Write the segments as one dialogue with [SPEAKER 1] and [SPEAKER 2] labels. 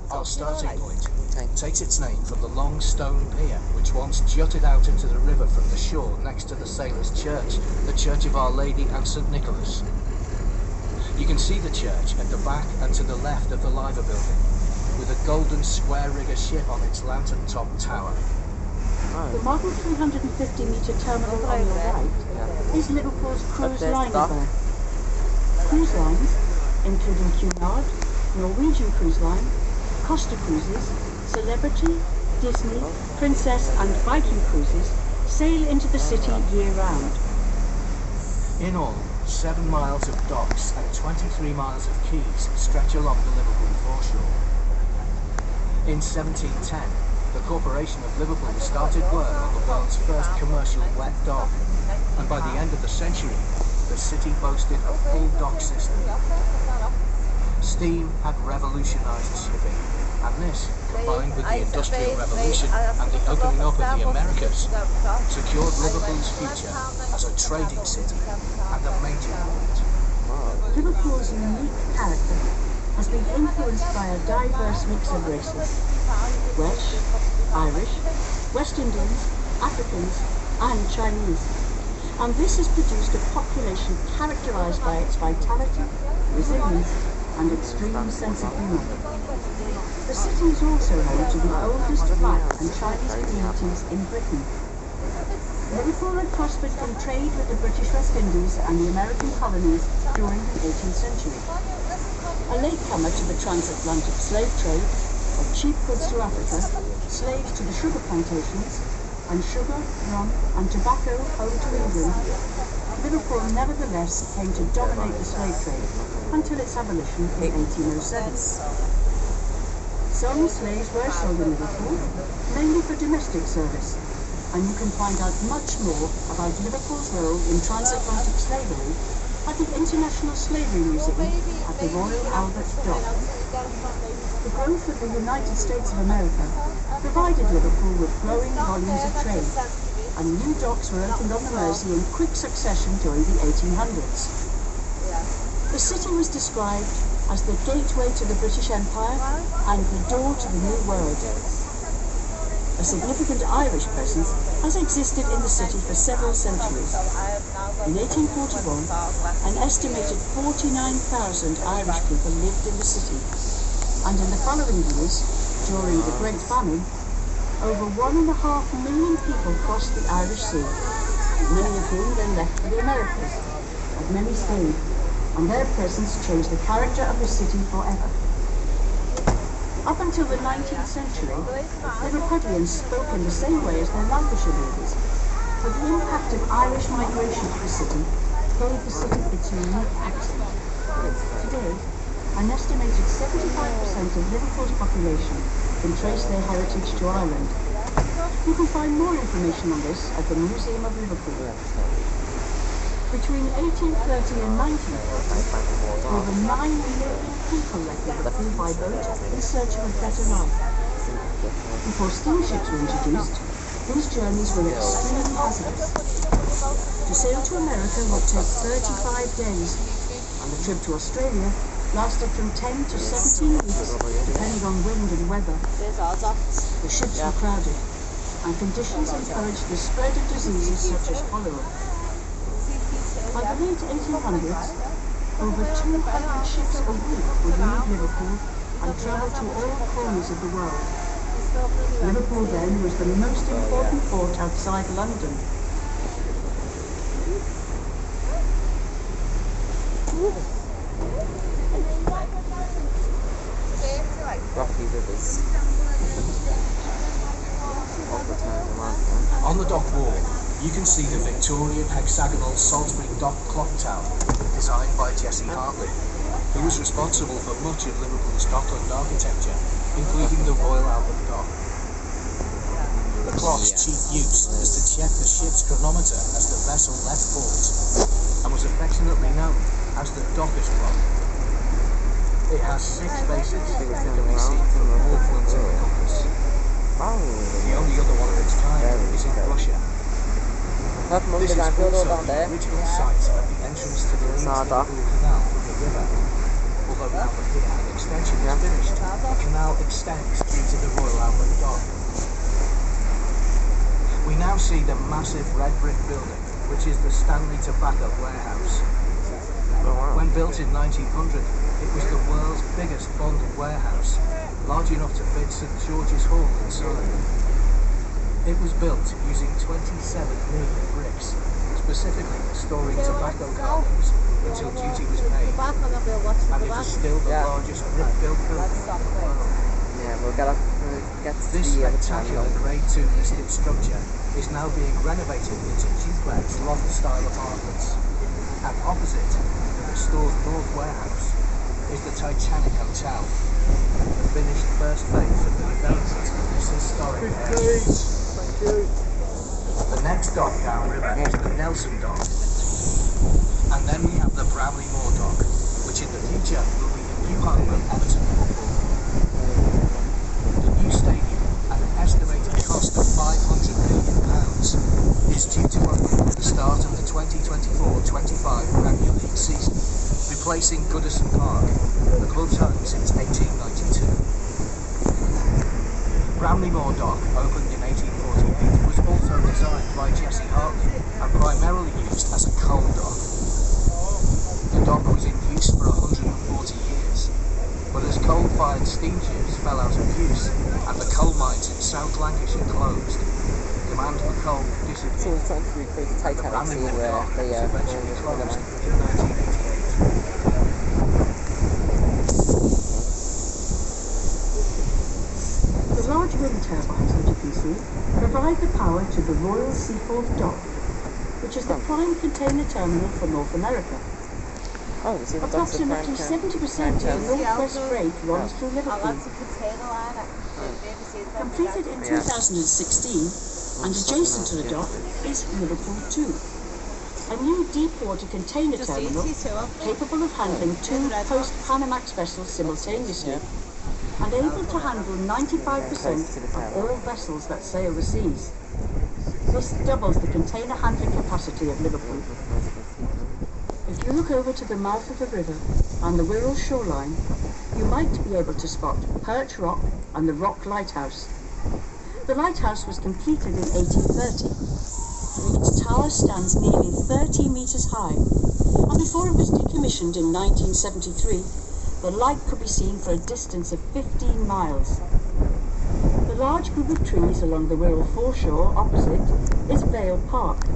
[SPEAKER 1] Our starting point takes its name from the long stone pier which once jutted out into the river from the shore next to the Sailors' Church, the Church of Our Lady and St Nicholas. You can see the church at the back and to the left of the Liver building, with a golden square rigger ship on its lantern-top tower.
[SPEAKER 2] The model 350-metre terminal on your right is Liverpool's cruise liner berth. Cruise lines, including Cunard, Norwegian Cruise Line, Costa Cruises, Celebrity, Disney, Princess and Viking Cruises, sail into the city year-round.
[SPEAKER 1] In all, 7 miles of docks and 23 miles of quays stretch along the Liverpool foreshore. In 1710, the Corporation of Liverpool started work on the world's first commercial wet dock, and by the end of the century, the city boasted a full dock system. Steam had revolutionised shipping, and this, combined with the Industrial Revolution and the opening up of the Americas, secured Liverpool's future as a trading city and a major port.
[SPEAKER 2] Liverpool's unique character has been influenced by a diverse mix of races: Welsh, Irish, West Indians, Africans and Chinese. And this has produced a population characterised by its vitality, resilience and extreme sense of humour. The city is also home to the oldest Black and Chinese communities in Britain. Liverpool had prospered from trade with the British West Indies and the American colonies during the 18th century. A latecomer to the transatlantic slave trade of cheap goods to Africa, slaves to the sugar plantations, and sugar, rum and tobacco home to England, Liverpool nevertheless came to dominate the slave trade until its abolition in 1807. Some slaves were sold in Liverpool, mainly for domestic service, and you can find out much more about Liverpool's role in transatlantic slavery at the International Slavery Museum at the Royal Albert Dock. The growth of the United States of America provided Liverpool with growing volumes of trade, and new docks were opened on the Mersey in quick succession during the 1800s. The city was described as the gateway to the British Empire and the door to the New World. A significant Irish presence has existed in the city for several centuries. In 1841, an estimated 49,000 Irish people lived in the city, and in the following years, during the Great Famine, over 1.5 million people crossed the Irish Sea, many of whom then left for the Americas, but many stayed, and their presence changed the character of the city forever. Up until the 19th century, Liverpudlians spoke in the same way as their Lancashire neighbours, but the impact of Irish migration to the city gave the city its unique accent. Today, an estimated 75% of Liverpool's population can trace their heritage to Ireland. You can find more information on this at the Museum of Liverpool. Between 1830 and 1930, over 9 million people left Liverpool by boat in search of a better life. Before steamships were introduced, these journeys were extremely hazardous. To sail to America would take 35 days, and the trip to Australia lasted from 10 to 17 weeks, depending on wind and weather. The ships were crowded, and conditions encouraged the spread of diseases such as cholera. By the late 1800s, over 200 ships a week would leave Liverpool and travel to all corners of the world. Liverpool then was the most important port outside London.
[SPEAKER 3] Rocky rivers.
[SPEAKER 1] On the dock wall, you can see the Victorian hexagonal Salisbury Dock Clock Tower, designed by Jesse Hartley, who was responsible for much of Liverpool's dockland architecture, including the Royal Albert Dock. The clock's chief use was to check the ship's chronometer as the vessel left port, and was affectionately known as the Docker's Clock. It has 6 faces that can be seen from all points of the compass. The only other one of its kind is in Russia. This is also the original site at the entrance to the Liverpool Canal from the river. Although now the pier and extension is finished, the canal extends due to the Royal Albert Dock. We now see the massive red brick building, which is the Stanley Tobacco Warehouse.
[SPEAKER 4] Oh, wow.
[SPEAKER 1] When built in 1900, it was the world's biggest bonded warehouse, large enough to fit St George's Hall inside. It was built using 27 million bricks, specifically for storing tobacco cargoes until duty was paid, and it was still the largest brick-built building in the world.
[SPEAKER 4] Yeah, we'll get to
[SPEAKER 1] This
[SPEAKER 4] the other
[SPEAKER 1] spectacular
[SPEAKER 4] channel.
[SPEAKER 1] Grade 2 listed structure is now being renovated into duplex loft-style apartments, and opposite the restored North Warehouse is the Titanic Hotel, the finished first phase of the development of this historic area. The next dock downriver is the Nelson Dock, and then we have the Bramley Moor Dock, which in the future will be the new home of Everton Football. The new stadium, at an estimated cost of £500 million, is due to open at the start of the 2024-25 Premier League season, replacing Goodison Park, the club's home since 1892. Bramley Moor Dock, opened in 1848, was also designed by Jesse Hartley and primarily used as a coal dock. The dock was in use for 140 years, but as coal-fired steam ships fell out of use and the coal mines in South Lancashire closed, demand for coal
[SPEAKER 4] So
[SPEAKER 1] disappeared.
[SPEAKER 4] we're trying to recreate the
[SPEAKER 1] The
[SPEAKER 4] Titanic
[SPEAKER 1] Bramley
[SPEAKER 4] scene
[SPEAKER 1] Moor
[SPEAKER 4] where
[SPEAKER 1] Dock
[SPEAKER 4] they
[SPEAKER 1] was eventually
[SPEAKER 4] all
[SPEAKER 1] closed
[SPEAKER 4] the
[SPEAKER 1] in 1988.
[SPEAKER 2] The large wind turbines that you can see provide the power to the Royal Seaforth Dock, which is the prime container terminal for North America.
[SPEAKER 4] Oh, we see the docks of
[SPEAKER 2] Approximately 70% of the Northwest freight runs through Liverpool. Completed in 2016 and adjacent to the dock is Liverpool 2, a new deep-water container terminal capable of handling two post-Panamax vessels simultaneously and able to handle 95% of all vessels that sail the seas. This doubles the container handling capacity of Liverpool. If you look over to the mouth of the river and the Wirral shoreline, you might be able to spot Perch Rock and the Rock Lighthouse. The lighthouse was completed in 1830. Its tower stands nearly 30 metres high, and before it was decommissioned in 1973, the light could be seen for a distance of 15 miles. The large group of trees along the Wirral foreshore opposite is Vale Park,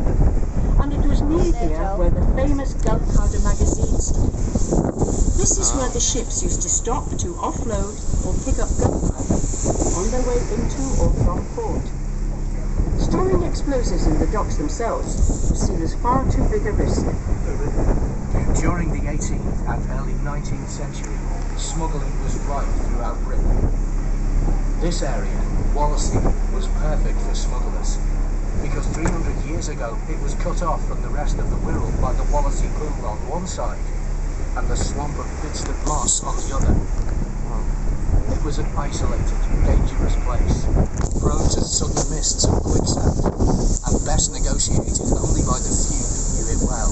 [SPEAKER 2] and it was near here where the famous gunpowder magazine stood. This is where the ships used to stop to offload or pick up gunpowder on their way into or from port. Storing explosives in the docks themselves was seen as far too big a risk.
[SPEAKER 1] During the 18th and early 19th century, smuggling was rife throughout Britain. This area, Wallasey, was perfect for smugglers, because 300 years ago it was cut off from the rest of the Wirral by the Wallasey Pool on one side and the swamp of Bidston Moss on the other. It was an isolated, dangerous place, prone to sudden mists and quicksand, and best negotiated only by the few who knew it well.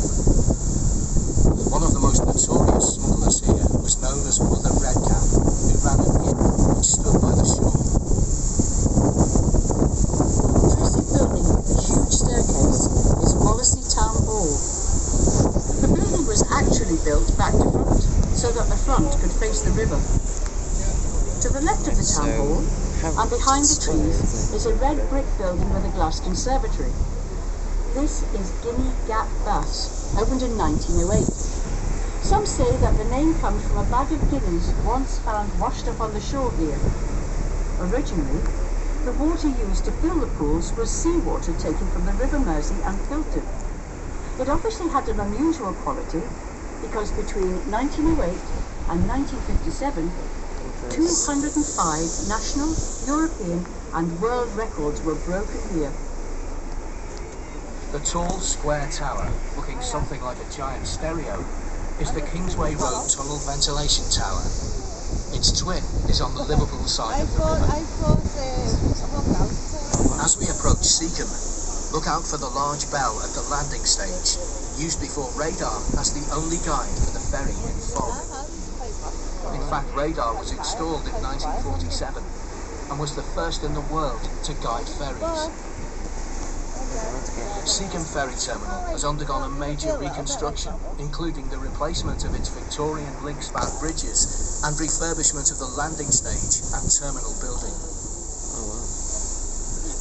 [SPEAKER 1] One of the most notorious smugglers here was known as Mother Redcap, who ran an inn which stood by the shore.
[SPEAKER 2] The impressive building with the huge staircase is Wallasey Town Hall. The building was actually built back to front, so that the front could face the river. To the left of the town hall, and behind the trees, is a red brick building with a glass conservatory. This is Guinea Gap Bass, opened in 1908. Some say that the name comes from a bag of guineas once found washed up on the shore here. Originally, the water used to fill the pools was seawater taken from the River Mersey and filtered. It obviously had an unusual quality because between 1908 and 1957, 205 national, European and world records were broken here.
[SPEAKER 1] The tall, square tower, looking something like a giant stereo, is the Kingsway Road Tunnel Ventilation Tower. Its twin is on the Liverpool side of the river. As we approach Seacombe, look out for the large bell at the landing stage, used before radar as the only guide for the ferry in fog. In fact, radar was installed in 1947 and was the first in the world to guide ferries. Seacombe Ferry Terminal has undergone a major reconstruction, including the replacement of its Victorian link-span bridges and refurbishment of the landing stage and terminal building.
[SPEAKER 4] Oh wow.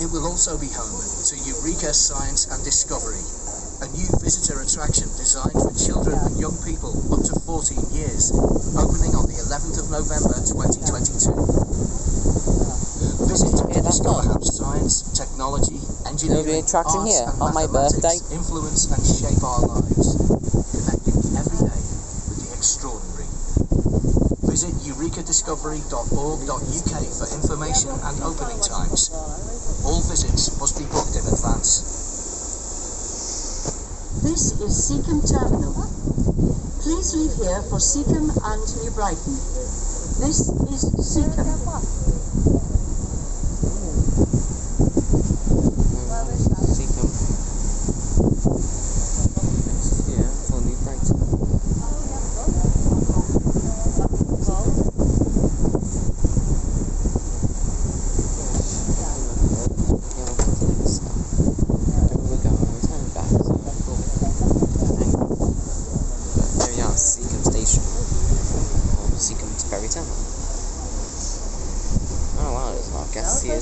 [SPEAKER 1] It will also be home to Eureka Science and Discovery, a new visitor attraction designed for children and young people up to 14 years, opening on the 11th of November 2022. Visit to discover how science, technology, engineering,
[SPEAKER 4] attraction
[SPEAKER 1] arts
[SPEAKER 4] here
[SPEAKER 1] and
[SPEAKER 4] on my birthday.
[SPEAKER 1] mathematics influence and shape our lives, connecting every day with the extraordinary. Visit eurekadiscovery.org.uk for information and opening times. All visits must be booked in advance.
[SPEAKER 2] This is Seacombe Terminal. Please leave here for Seacombe and New Brighton. This is Seacombe.
[SPEAKER 4] Seacombe. Yeah, for New Brighton. Seacombe Station, or Seacombe Ferry Terminal. Oh wow, there's a lot of guests here.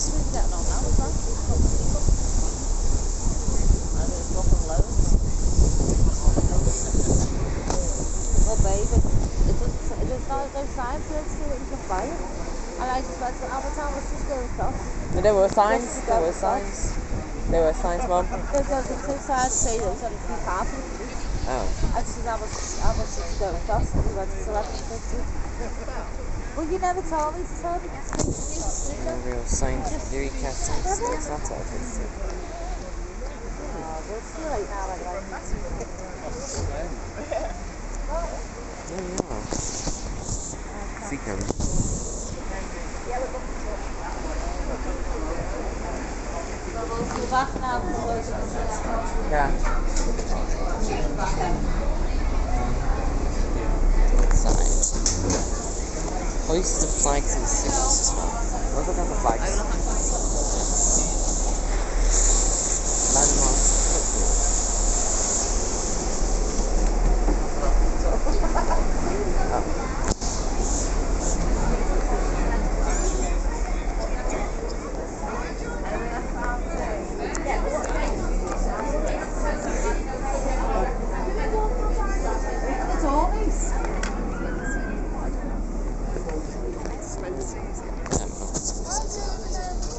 [SPEAKER 3] Well, baby, there's no signs for it to do it, you can buy it. And I just went to Avatar, was just going across.
[SPEAKER 4] There were signs, there were signs, Mum.
[SPEAKER 3] There's two sides saying it was only 3 parking.
[SPEAKER 4] Oh.
[SPEAKER 3] I just I was just going across and we went to 11:50. Well, you never told me to tell me.
[SPEAKER 4] No real signs, Eureka Science, that's not all it is.
[SPEAKER 3] It's too late now, anyway.
[SPEAKER 4] There we are. Seacombe.
[SPEAKER 3] We'll be back now.
[SPEAKER 4] Yeah. Inside. Hoist the flags and signals as well. Look at the flags.